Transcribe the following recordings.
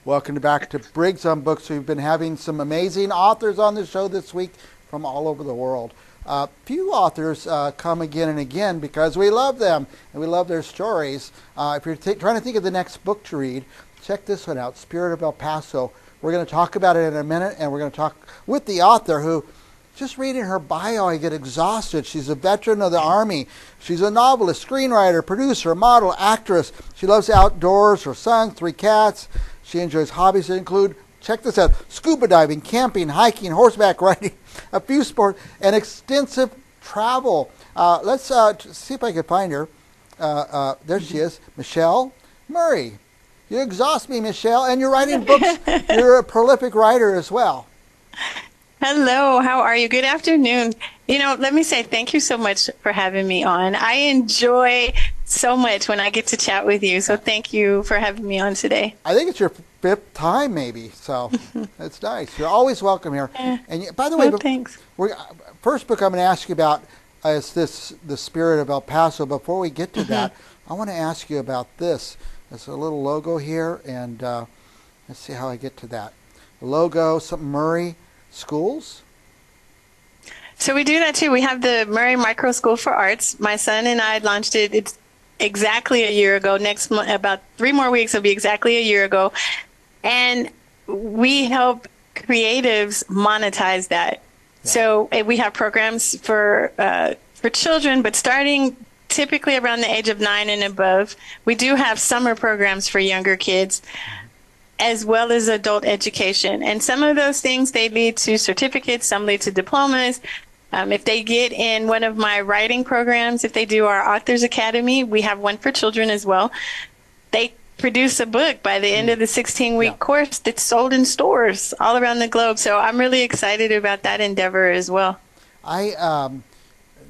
Welcome back to Briggs on Books. We've been having some amazing authors on the show this week from all over the world. Few authors come again and again because we love them and we love their stories. If you're trying to think of the next book to read, check this one out, Spirit of El Paso. We're going to talk about it in a minute, and we're going to talk with the author who, just reading her bio, I get exhausted. She's a veteran of the Army. She's a novelist, screenwriter, producer, model, actress. She loves outdoors, her son, 3 cats. She enjoys hobbies that include, check this out, scuba diving, camping, hiking, horseback riding, a few sports, and extensive travel. Let's see if I can find her. There she is, Michelle Murray. You exhaust me, Michelle, and you're writing books. You're a prolific writer as well. Hello, how are you? Good afternoon. Let me say thank you so much for having me on. I enjoy so much when I get to chat with you, so thank you for having me on today. I think it's your 5th time, maybe, so it's nice. You're always welcome here. And by the way, thanks. First book I'm going to ask you about is The Spirit of El Paso. Before we get to that, I want to ask you about this. There's a little logo here, and let's see how I get to that. The logo, something Murray Schools? So we do that too. We have the Murray Micro School for Arts. My son and I launched it. It's exactly a year ago. Next month, about 3 more weeks, will be exactly a year ago. And we help creatives monetize that. Yeah. So we have programs for children, but starting typically around the age of 9 and above. We do have summer programs for younger kids, as well as adult education. And some of those things, they lead to certificates, some lead to diplomas. If they get in one of my writing programs, if they do our Authors Academy, we have one for children as well. They produce a book by the end of the 16-week course that's sold in stores all around the globe. So I'm really excited about that endeavor as well. I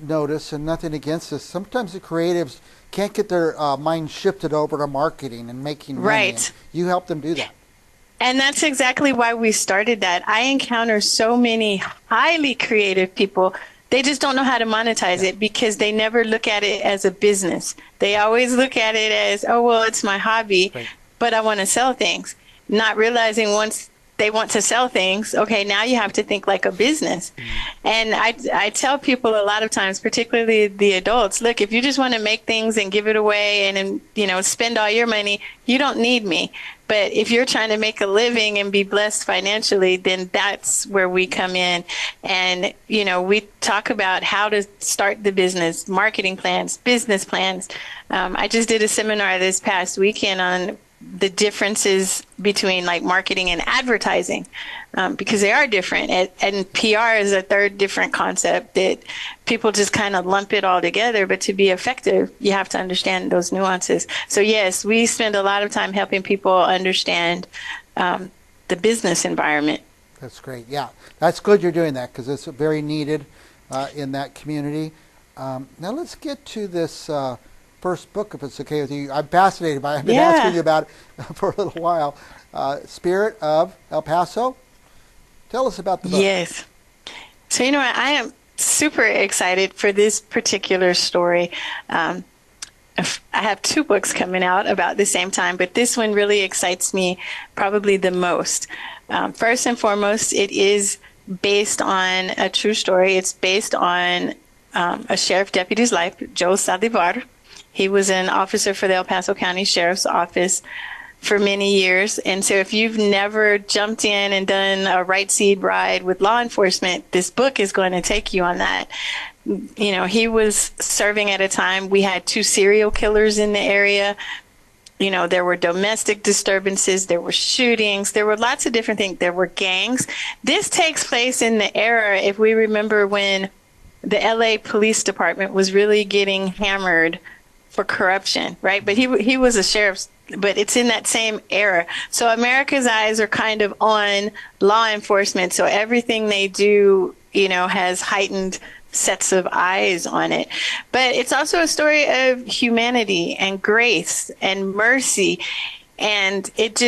notice, and nothing against this, sometimes the creatives can't get their mind shifted over to marketing and making money. Right. You help them do that. And that's exactly why we started that. I encounter so many highly creative people. They just don't know how to monetize it because they never look at it as a business. They always look at it as, oh, well, it's my hobby, but I want to sell things. Not realizing once they want to sell things, okay, now you have to think like a business. And I tell people a lot of times, particularly the adults, look, if you just want to make things and give it away and spend all your money, you don't need me. But if you're trying to make a living and be blessed financially, then that's where we come in. And, we talk about how to start the business, marketing plans, business plans. I just did a seminar this past weekend on the differences between like marketing and advertising, because they are different. And PR is a third different concept that people just kind of lump it all together. But to be effective, you have to understand those nuances. So yes, we spend a lot of time helping people understand the business environment. That's great. Yeah, that's good you're doing that because it's very needed in that community. Now let's get to this first book, if it's okay with you. I'm fascinated by it. I've been asking you about it for a little while. Spirit of El Paso. Tell us about the book. Yes. So, I am super excited for this particular story. I have 2 books coming out about the same time, but this one really excites me probably the most. First and foremost, it is based on a true story. It's based on a sheriff deputy's life, Joe Saldivar. He was an officer for the El Paso County Sheriff's Office for many years. And so if you've never jumped in and done a right seat ride with law enforcement, this book is going to take you on that. He was serving at a time we had 2 serial killers in the area. There were domestic disturbances, there were shootings, there were lots of different things. There were gangs. This takes place in the era, if we remember, when the LA Police Department was really getting hammered for corruption, right? But he was a sheriff, but it's in that same era. So America's eyes are kind of on law enforcement. So everything they do, has heightened sets of eyes on it. But it's also a story of humanity and grace and mercy. And it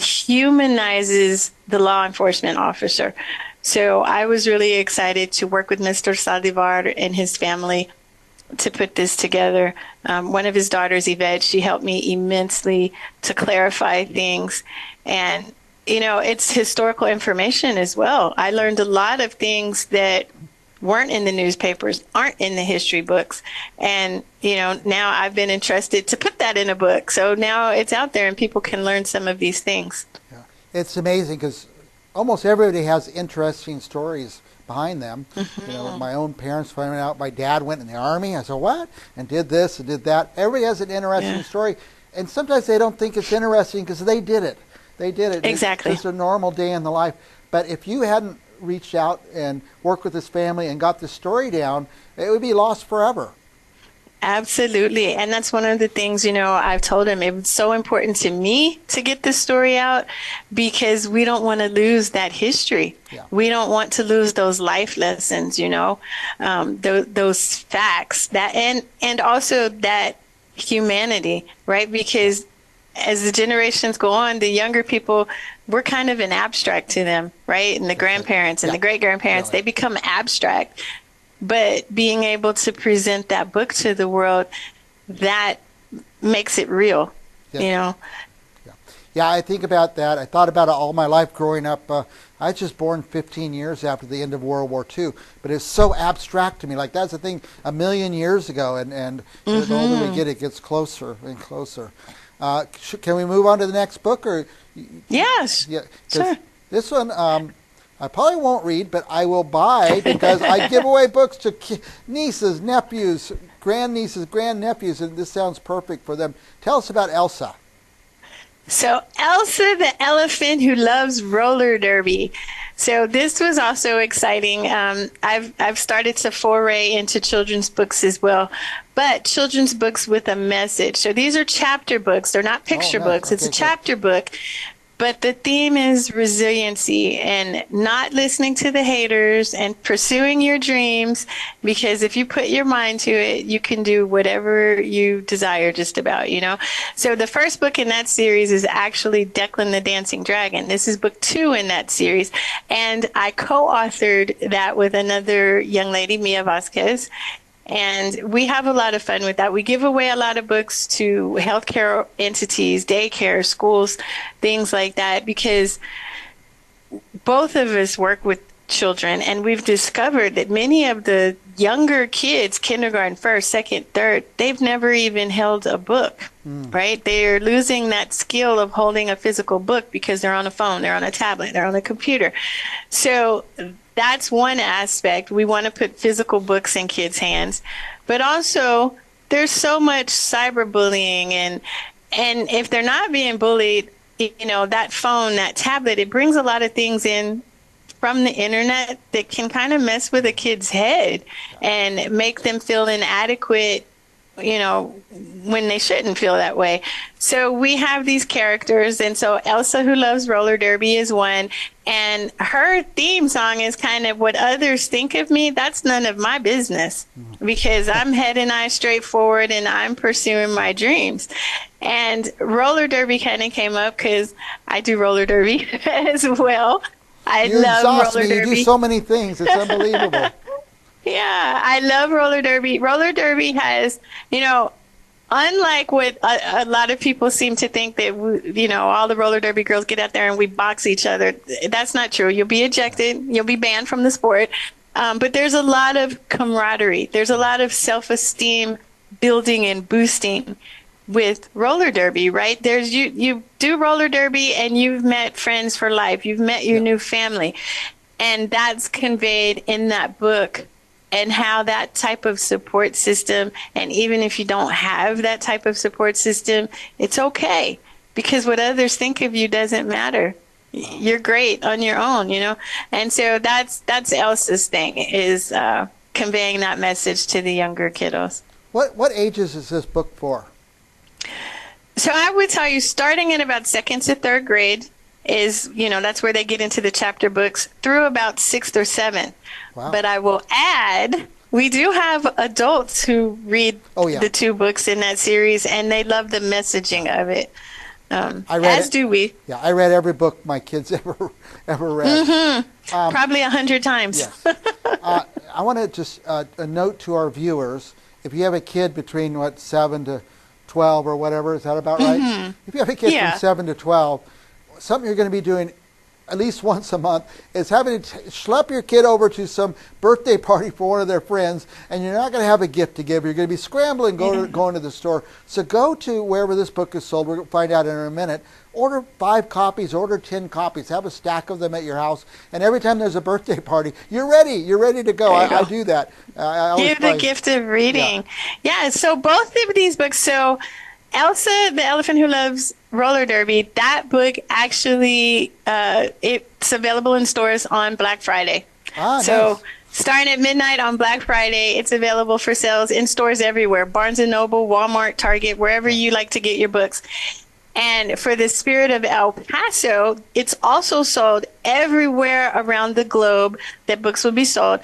humanizes the law enforcement officer. So I was really excited to work with Mr. Saldivar and his family to put this together. One of his daughters, Yvette, she helped me immensely to clarify things. And, it's historical information as well. I learned a lot of things that weren't in the newspapers, aren't in the history books. And, now I've been entrusted to put that in a book. So now it's out there and people can learn some of these things. Yeah. It's amazing because almost everybody has interesting stories behind them. Mm-hmm. My own parents finding out my dad went in the Army. I said, what? And did this and did that. Everybody has an interesting story. And sometimes they don't think it's interesting because they did it. They did it. Exactly. It's just a normal day in the life. But if you hadn't reached out and worked with this family and got the story down, it would be lost forever. Absolutely. And that's one of the things, I've told him it was so important to me to get this story out because we don't want to lose that history. Yeah. We don't want to lose those life lessons, those facts that and also that humanity, right? Because as the generations go on, the younger people, we're kind of an abstract to them, right? And the grandparents and the great-grandparents, they become abstract. But being able to present that book to the world, that makes it real, Yeah, I think about that. I thought about it all my life growing up. I was just born 15 years after the end of World War II, but it's so abstract to me. Like, that's the thing, a million years ago, and the older we get, it gets closer and closer. Can we move on to the next book? Or Yes. Yeah, sure. This one I probably won't read, but I will buy because I give away books to nieces, nephews, grandnieces, grandnephews, and this sounds perfect for them. Tell us about Elsa. So Elsa, the elephant who loves roller derby. So this was also exciting. I've started to foray into children's books as well, but children's books with a message. So these are chapter books. They're not picture books. It's a chapter book. But the theme is resiliency and not listening to the haters and pursuing your dreams, because if you put your mind to it, you can do whatever you desire just about, So the first book in that series is actually Declan the Dancing Dragon. This is book 2 in that series. And I co-authored that with another young lady, Mia Vasquez. And we have a lot of fun with that. We give away a lot of books to healthcare entities, daycare, schools, things like that, because both of us work with children, and we've discovered that many of the younger kids, kindergarten, first, second, third, they've never even held a book, right? They're losing that skill of holding a physical book because they're on a phone, they're on a tablet, they're on a computer. So that's one aspect. We want to put physical books in kids' hands. But also, there's so much cyberbullying, and if they're not being bullied, that phone, that tablet, it brings a lot of things in from the internet that can kind of mess with a kid's head and make them feel inadequate, when they shouldn't feel that way. So we have these characters, and so Elsa, who loves roller derby, is one, and her theme song is kind of what others think of me. That's none of my business, because I'm head and eyes straight forward and I'm pursuing my dreams. And roller derby kind of came up because I do roller derby as well. You exhaust me. You do so many things. It's unbelievable. Yeah, I love roller derby. Roller derby has, unlike what a lot of people seem to think that, all the roller derby girls get out there and we box each other. That's not true. You'll be ejected. You'll be banned from the sport. But there's a lot of camaraderie. There's a lot of self-esteem building and boosting with roller derby, right? There's you do roller derby and you've met friends for life. You've met your new family. And that's conveyed in that book, and how that type of support system, and even if you don't have that type of support system, it's okay, because what others think of you doesn't matter. You're great on your own, And so that's Elsa's thing, is conveying that message to the younger kiddos. What ages is this book for? So I would tell you, starting in about 2nd to 3rd grade is, that's where they get into the chapter books, through about 6th or 7th. Wow. But I will add, we do have adults who read the 2 books in that series, and they love the messaging of it. Do we. Yeah, I read every book my kids ever read. Probably 100 times. Yes. I want to just a note to our viewers. if you have a kid between, 7 to 12 or whatever, is that about right? If you have a kid from 7 to 12, something you're going to be doing at least once a month is having to schlep your kid over to some birthday party for one of their friends, and you're not going to have a gift to give. You're going to be scrambling going to the store. So go to wherever this book is sold. We're going to find out in a minute. Order 5 copies, order 10 copies, have a stack of them at your house, and every time there's a birthday party, you're ready. You're ready to go. I do that. I Give the gift of reading. Yeah, so both of these books, so Elsa, the Elephant Who Loves Roller Derby, that book actually, it's available in stores on Black Friday. So nice. Starting at midnight on Black Friday, it's available for sales in stores everywhere, Barnes & Noble, Walmart, Target, wherever you like to get your books. And for the Spirit of El Paso, it's also sold everywhere around the globe that books will be sold.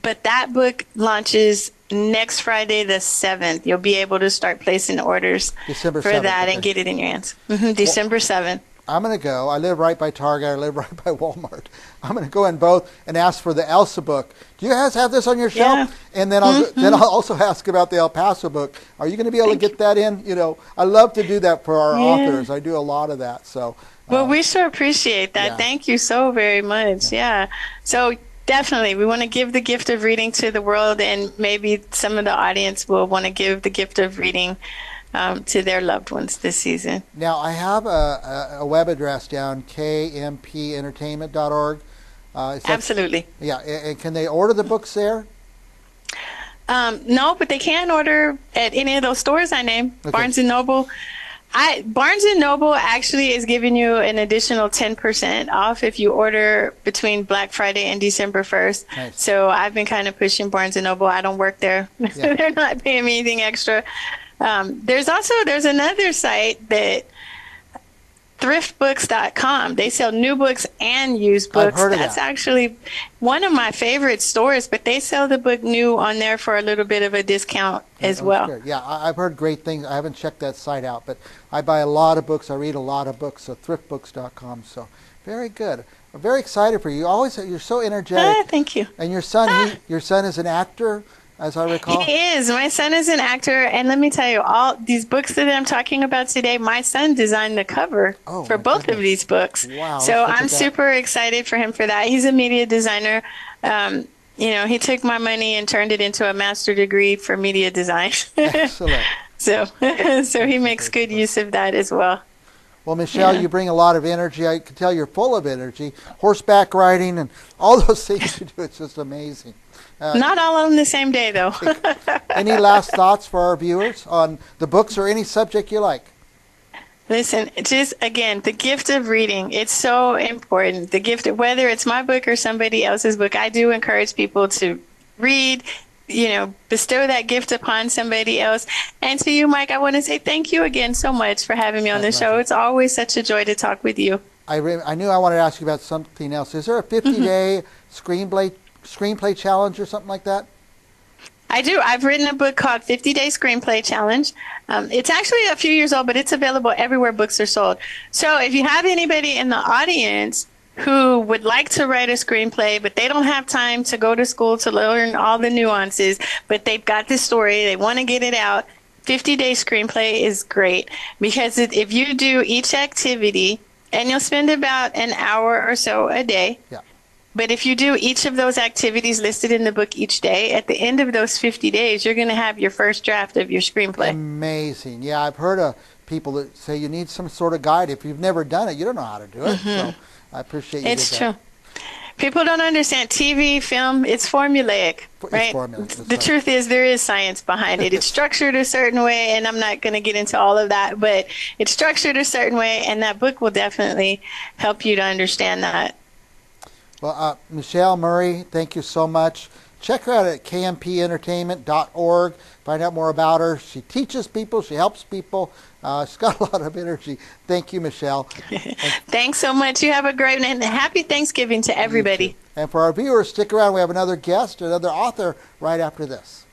But that book launches next Friday, the 7th. You'll be able to start placing orders December for 7th, that and get it in your hands. December 7th. I'm going to go. I live right by Target. I live right by Walmart. I'm going to go in both and ask for the Elsa book. Do you guys have this on your shelf? Yeah. And then I'll also ask about the El Paso book. Are you going to be able to get that in? You know, I love to do that for our authors. I do a lot of that. So. Well, we sure appreciate that. Yeah. Thank you so very much. Yeah. So definitely, we want to give the gift of reading to the world, and maybe some of the audience will want to give the gift of reading to their loved ones this season. Now, I have a web address down, kmpentertainment.org. Absolutely. Yeah, and can they order the books there? No, but they can order at any of those stores I named. Okay. Barnes & Noble. Barnes & Noble actually is giving you an additional 10% off if you order between Black Friday and December 1st. Nice. So I've been kind of pushing Barnes & Noble. I don't work there. Yeah. They're not paying me anything extra. There's another site that thriftbooks.com. They sell new books and used books. I've heard of That's that. actually one of my favorite stores, but they sell the book new on there for a little bit of a discount as well. Sure. Yeah, I've heard great things. I haven't checked that site out, but I buy a lot of books. I read a lot of books, so thriftbooks.com. So very good. I'm very excited for you. You're so energetic. Thank you. And your son, your son is an actor, as I recall. He is. My son is an actor, and let me tell you, all these books that I'm talking about today, my son designed the cover for both of these books. Wow. So I'm super excited for him for that. He's a media designer. You know, he took my money and turned it into a master's degree for media design. Excellent. So he makes good use of that as well. Well, Michelle, you bring a lot of energy. I can tell you're full of energy. Horseback riding and all those things you do, it's just amazing. Not all on the same day, though. Any last thoughts for our viewers on the books or any subject you like? Listen, just again, the gift of reading. It's so important. The gift of, whether it's my book or somebody else's book, I do encourage people to read, you know, bestow that gift upon somebody else. And to you, Mike, I want to say thank you again so much for having me on the show. It's always such a joy to talk with you. I knew I wanted to ask you about something else. Is there a 50-day screenplay challenge or something like that? I do. I've written a book called 50-Day Screenplay Challenge. It's actually a few years old, but it's available everywhere books are sold. So if you have anybody in the audience who would like to write a screenplay, but they don't have time to go to school to learn all the nuances, but they've got this story, they want to get it out, 50-Day Screenplay is great, because if you do each activity, and you'll spend about an hour or so a day, but if you do each of those activities listed in the book each day, at the end of those 50 days, you're going to have your first draft of your screenplay. Amazing. Yeah, I've heard of people that say you need some sort of guide. If you've never done it, you don't know how to do it. So I appreciate you. It's true. People don't understand TV, film, it's formulaic, right? It's formulaic. The truth is there is science behind it. It's structured a certain way, and I'm not going to get into all of that, but it's structured a certain way, and that book will definitely help you to understand that. Well, Michelle Murray, thank you so much. Check her out at kmpentertainment.org. Find out more about her. She teaches people. She helps people. She's got a lot of energy. Thank you, Michelle. Thanks so much. You have a great and happy Thanksgiving to everybody. And for our viewers, stick around. We have another guest, another author right after this.